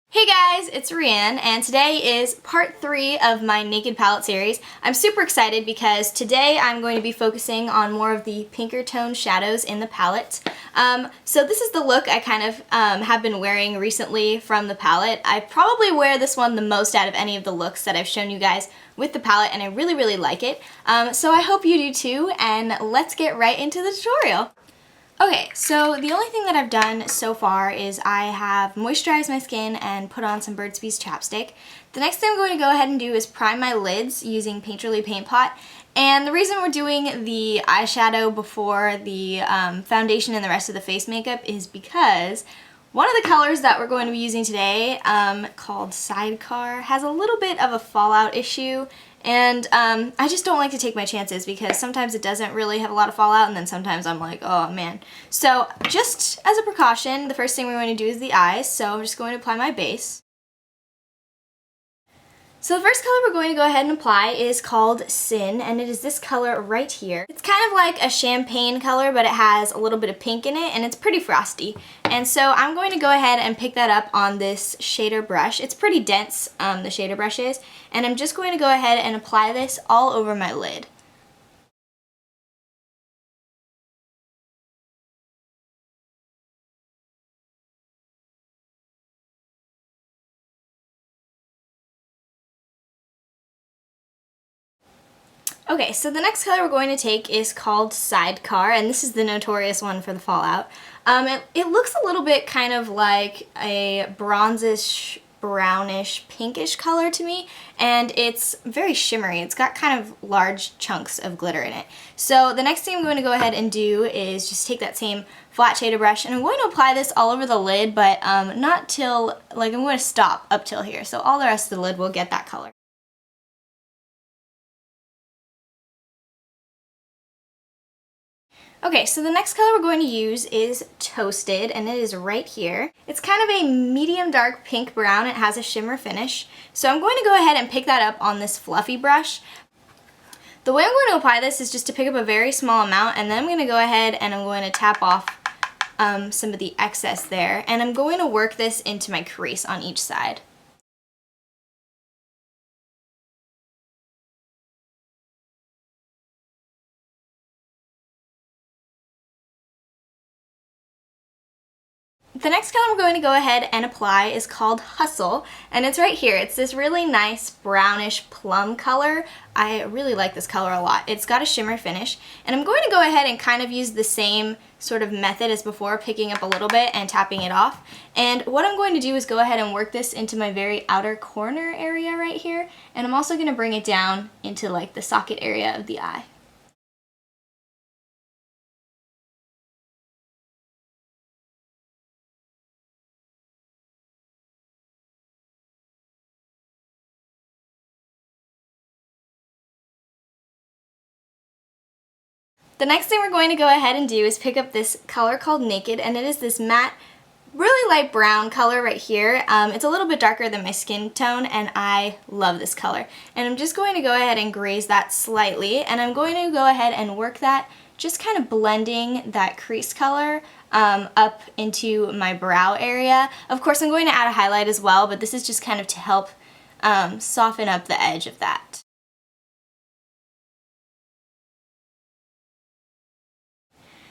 Hey guys, it's Rianne, and today is part 3 of my Naked Palette series. I'm super excited because today I'm going to be focusing on more of the pinker tone shadows in the palette. So this is the look I kind of have been wearing recently from the palette. I probably wear this one the most out of any of the looks that I've shown you guys with the palette, and I really like it. So I hope you do too, and let's get right into the tutorial. Okay, so the only thing that I've done so far is I have moisturized my skin and put on some Burt's Bees chapstick. The next thing I'm going to go ahead and do is prime my lids using Painterly Paint Pot. And the reason we're doing the eyeshadow before the foundation and the rest of the face makeup is because one of the colors that we're going to be using today, called Sidecar, has a little bit of a fallout issue. And I just don't like to take my chances because sometimes it doesn't really have a lot of fallout, and then sometimes I'm like, oh man. So just as a precaution, the first thing we're going to do is the eyes. So I'm just going to apply my base. So the first color we're going to go ahead and apply is called Sin, and it is this color right here. It's kind of like a champagne color, but it has a little bit of pink in it, and it's pretty frosty. And so I'm going to go ahead and pick that up on this shader brush. It's pretty dense, the shader brush is, and I'm just going to go ahead and apply this all over my lid. Okay, so the next color we're going to take is called Sidecar, and this is the notorious one for the fallout. It looks a little bit kind of like a bronzish, brownish, pinkish color to me, and it's very shimmery. It's got kind of large chunks of glitter in it. So the next thing I'm going to go ahead and do is just take that same flat shader brush, and I'm going to apply this all over the lid, but not till, like, I'm going to stop up till here. So all the rest of the lid will get that color. Okay, so the next color we're going to use is Toasted, and it is right here. It's kind of a medium dark pink brown. It has a shimmer finish. So I'm going to go ahead and pick that up on this fluffy brush. The way I'm going to apply this is just to pick up a very small amount, and then I'm going to go ahead and I'm going to tap off some of the excess there, and I'm going to work this into my crease on each side. The next color we're going to go ahead and apply is called Hustle, and it's right here. It's this really nice brownish plum color. I really like this color a lot. It's got a shimmer finish, and I'm going to go ahead and kind of use the same sort of method as before, picking up a little bit and tapping it off. And what I'm going to do is go ahead and work this into my very outer corner area right here, and I'm also going to bring it down into like the socket area of the eye. The next thing we're going to go ahead and do is pick up this color called Naked, and it is this matte, really light brown color right here. It's a little bit darker than my skin tone, and I love this color. And I'm just going to go ahead and graze that slightly, and I'm going to go ahead and work that, just kind of blending that crease color up into my brow area. Of course, I'm going to add a highlight as well, but this is just kind of to help soften up the edge of that.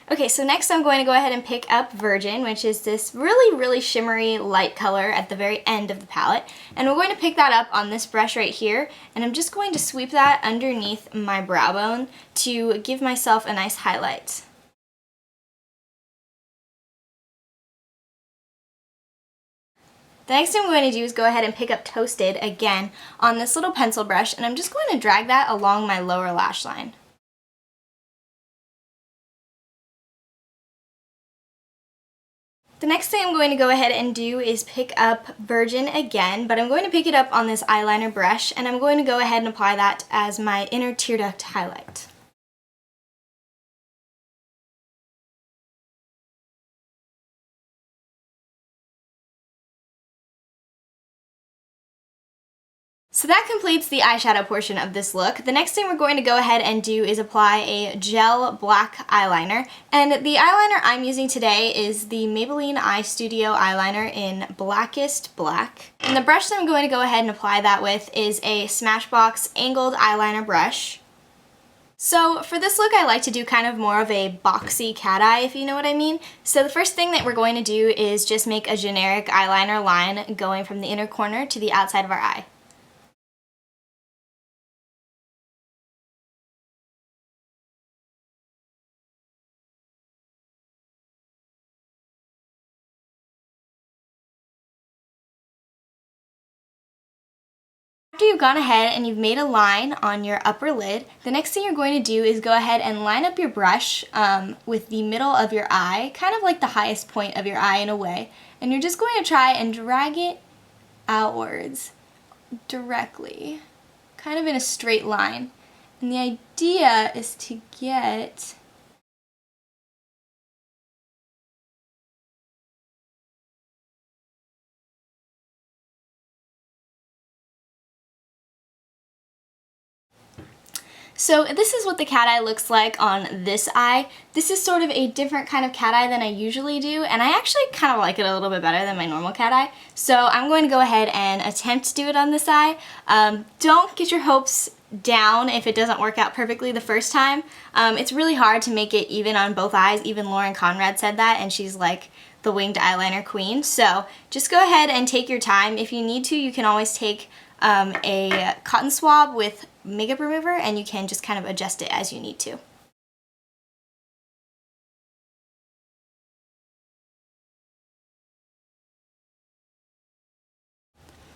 Okay, so next I'm going to go ahead and pick up Virgin, which is this really shimmery light color at the very end of the palette. And we're going to pick that up on this brush right here, and I'm just going to sweep that underneath my brow bone to give myself a nice highlight. The next thing I'm going to do is go ahead and pick up Toasted again on this little pencil brush, and I'm just going to drag that along my lower lash line. The next thing I'm going to go ahead and do is pick up Virgin again, but I'm going to pick it up on this eyeliner brush, and I'm going to go ahead and apply that as my inner tear duct highlight. So that completes the eyeshadow portion of this look. The next thing we're going to go ahead and do is apply a gel black eyeliner. And the eyeliner I'm using today is the Maybelline Eye Studio eyeliner in Blackest Black. And the brush that I'm going to go ahead and apply that with is a Smashbox angled eyeliner brush. So for this look, I like to do kind of more of a boxy cat eye, if you know what I mean. So the first thing that we're going to do is just make a generic eyeliner line going from the inner corner to the outside of our eye. After you've gone ahead and you've made a line on your upper lid, the next thing you're going to do is go ahead and line up your brush with the middle of your eye, kind of like the highest point of your eye in a way, and you're just going to try and drag it outwards directly, kind of in a straight line. And the idea is to get So this is what the cat eye looks like on this eye. This is sort of a different kind of cat eye than I usually do, and I actually kind of like it a little bit better than my normal cat eye. So I'm going to go ahead and attempt to do it on this eye. Don't get your hopes down if it doesn't work out perfectly the first time. It's really hard to make it even on both eyes. Even Lauren Conrad said that, and she's like the winged eyeliner queen. So just go ahead and take your time. If you need to, you can always take a cotton swab with makeup remover and you can just kind of adjust it as you need to.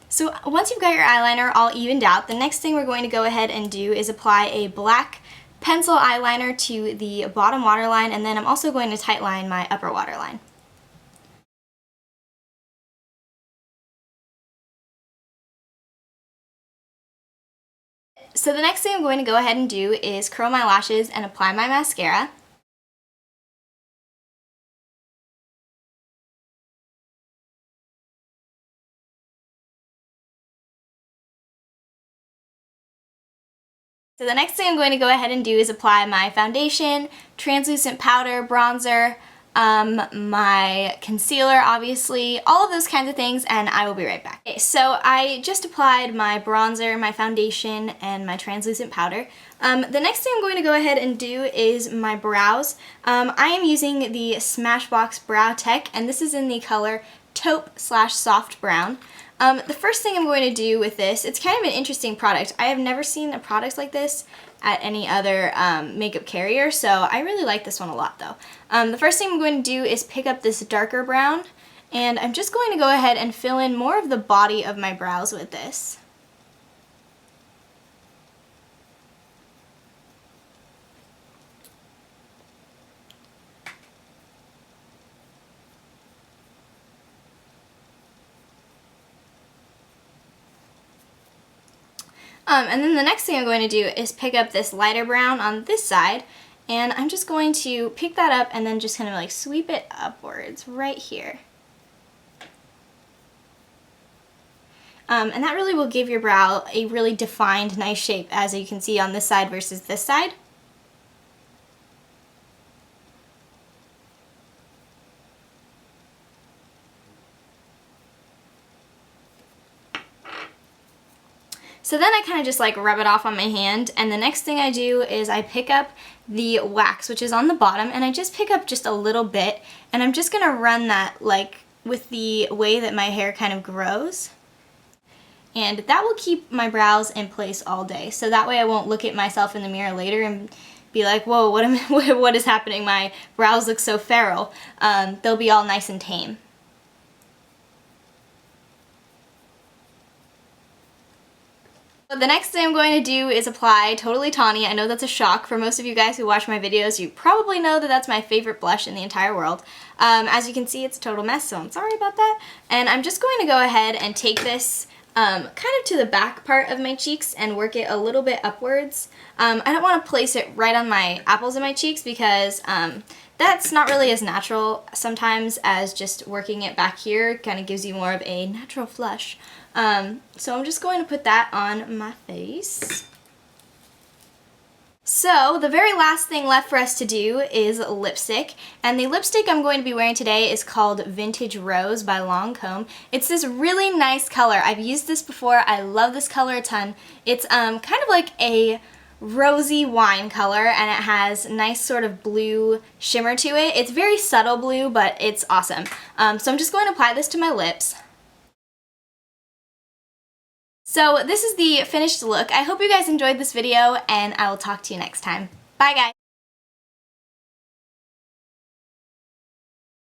So once you've got your eyeliner all evened out, the next thing we're going to go ahead and do is apply a black pencil eyeliner to the bottom waterline, and then I'm also going to tightline my upper waterline. So the next thing I'm going to go ahead and do is curl my lashes and apply my mascara. So the next thing I'm going to go ahead and do is apply my foundation, translucent powder, bronzer, my concealer, obviously, all of those kinds of things, and I will be right back. Okay, so I just applied my bronzer, my foundation, and my translucent powder. The next thing I'm going to go ahead and do is my brows. I am using the Smashbox Brow Tech, and this is in the color Taupe/Soft Brown. The first thing I'm going to do with this, it's kind of an interesting product. I have never seen a product like this at any other makeup carrier, so I really like this one a lot though. The first thing I'm going to do is pick up this darker brown, and I'm just going to go ahead and fill in more of the body of my brows with this. And then the next thing I'm going to do is pick up this lighter brown on this side, and I'm just going to pick that up and then just kind of like sweep it upwards right here. And that really will give your brow a really defined, nice shape, as you can see on this side versus this side. So then I kind of just like rub it off on my hand, and the next thing I do is I pick up the wax, which is on the bottom, and I just pick up just a little bit, and I'm just going to run that like with the way that my hair kind of grows. And that will keep my brows in place all day, so that way I won't look at myself in the mirror later and be like, whoa, what is happening? My brows look so feral. They'll be all nice and tame. The next thing I'm going to do is apply Totally Tawny. I know that's a shock for most of you guys who watch my videos. You probably know that that's my favorite blush in the entire world. As you can see, it's a total mess, so I'm sorry about that. And I'm just going to go ahead and take this kind of to the back part of my cheeks and work it a little bit upwards. I don't want to place it right on my apples of my cheeks because that's not really as natural sometimes as just working it back here. Kind of gives you more of a natural flush. So I'm just going to put that on my face. So the very last thing left for us to do is lipstick, and the lipstick I'm going to be wearing today is called Vintage Rose by Lancome. It's this really nice color. I've used this before. I love this color a ton. It's kind of like a rosy wine color, and it has nice sort of blue shimmer to it. It's very subtle blue, but it's awesome. So I'm just going to apply this to my lips. So this is the finished look. I hope you guys enjoyed this video, and I will talk to you next time. Bye guys!